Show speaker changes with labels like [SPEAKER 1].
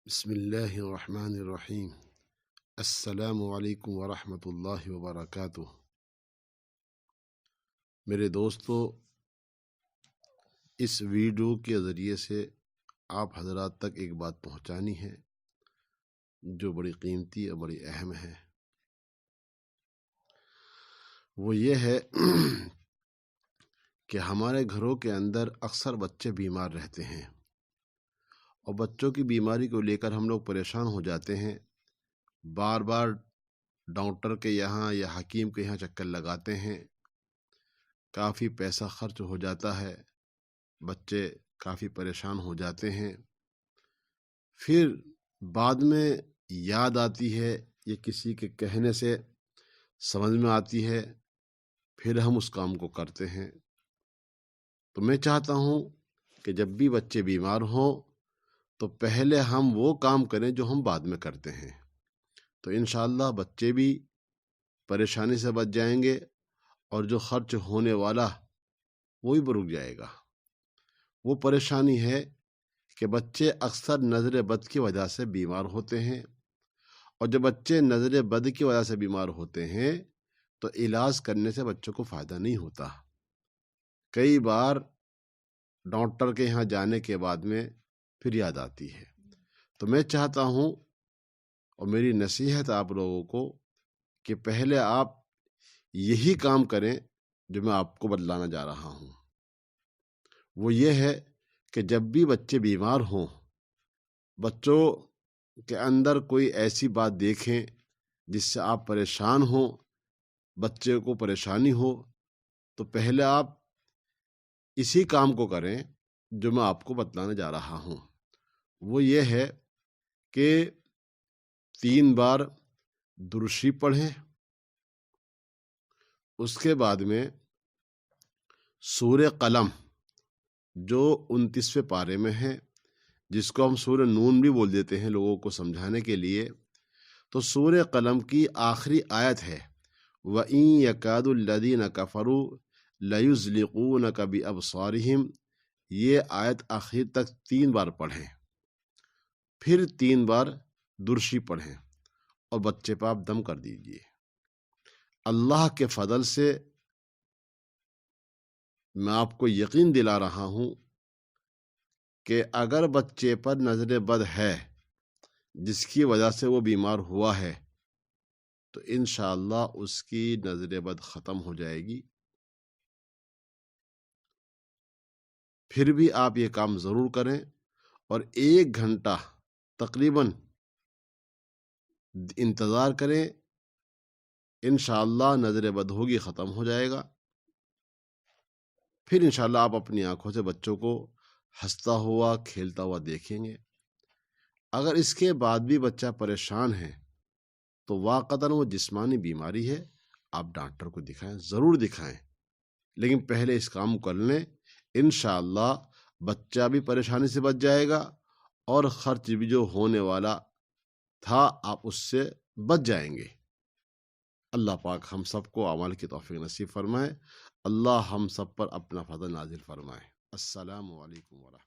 [SPEAKER 1] بسم اللہ الرحمن الرحیم۔ السلام علیکم ورحمۃ اللہ وبرکاتہ۔ میرے دوستو، اس ویڈیو کے ذریعے سے آپ حضرات تک ایک بات پہنچانی ہے جو بڑی قیمتی اور بڑی اہم ہے۔ وہ یہ ہے کہ ہمارے گھروں کے اندر اکثر بچے بیمار رہتے ہیں، اور بچوں کی بیماری کو لے کر ہم لوگ پریشان ہو جاتے ہیں۔ بار بار ڈاکٹر کے یہاں یا حکیم کے یہاں چکر لگاتے ہیں، کافی پیسہ خرچ ہو جاتا ہے، بچے کافی پریشان ہو جاتے ہیں۔ پھر بعد میں یاد آتی ہے، یہ کسی کے کہنے سے سمجھ میں آتی ہے، پھر ہم اس کام کو کرتے ہیں۔ تو میں چاہتا ہوں کہ جب بھی بچے بیمار ہوں تو پہلے ہم وہ کام کریں جو ہم بعد میں کرتے ہیں، تو انشاءاللہ بچے بھی پریشانی سے بچ جائیں گے، اور جو خرچ ہونے والا وہی رک جائے گا۔ وہ پریشانی ہے کہ بچے اکثر نظر بد کی وجہ سے بیمار ہوتے ہیں، اور جب بچے نظر بد کی وجہ سے بیمار ہوتے ہیں تو علاج کرنے سے بچوں کو فائدہ نہیں ہوتا۔ کئی بار ڈاکٹر کے یہاں جانے کے بعد میں پھر یاد آتی ہے۔ تو میں چاہتا ہوں، اور میری نصیحت آپ لوگوں کو، کہ پہلے آپ یہی کام کریں جو میں آپ کو بتلانا جا رہا ہوں۔ وہ یہ ہے کہ جب بھی بچے بیمار ہوں، بچوں کے اندر کوئی ایسی بات دیکھیں جس سے آپ پریشان ہوں، بچے کو پریشانی ہو، تو پہلے آپ اسی کام کو کریں جو میں آپ کو بتلانے جا رہا ہوں۔ وہ یہ ہے کہ 3 بار درود شریف پڑھیں، اس کے بعد میں سورہ قلم جو 29ویں پارے میں ہے، جس کو ہم سورہ نون بھی بول دیتے ہیں لوگوں کو سمجھانے کے لیے، تو سورہ قلم کی آخری آیت ہے وَإِن يَكَادُ الَّذِينَ كَفَرُوا لَيُزْلِقُونَكَ بِأَبْصَارِهِمْ۔ یہ آیت آخر تک 3 بار پڑھیں، پھر 3 بار درود شریف پڑھیں، اور بچے پہ آپ دم کر دیجئے۔ اللہ کے فضل سے میں آپ کو یقین دلا رہا ہوں کہ اگر بچے پر نظر بد ہے جس کی وجہ سے وہ بیمار ہوا ہے، تو انشاءاللہ اس کی نظر بد ختم ہو جائے گی۔ پھر بھی آپ یہ کام ضرور کریں، اور 1 گھنٹہ تقریباً انتظار کریں، انشاءاللہ نظر بد ہوگی، ختم ہو جائے گا۔ پھر انشاءاللہ آپ اپنی آنکھوں سے بچوں کو ہنستا ہوا کھیلتا ہوا دیکھیں گے۔ اگر اس کے بعد بھی بچہ پریشان ہے تو واقعتاً وہ جسمانی بیماری ہے، آپ ڈاکٹر کو دکھائیں، ضرور دکھائیں، لیکن پہلے اس کام کو کر لیں۔ انشاءاللہ بچہ بھی پریشانی سے بچ جائے گا، اور خرچ بھی جو ہونے والا تھا آپ اس سے بچ جائیں گے۔ اللہ پاک ہم سب کو اعمال کی توفیق نصیب فرمائے۔ اللہ ہم سب پر اپنا فضل نازل فرمائے۔ السلام علیکم ورحمۃ اللہ۔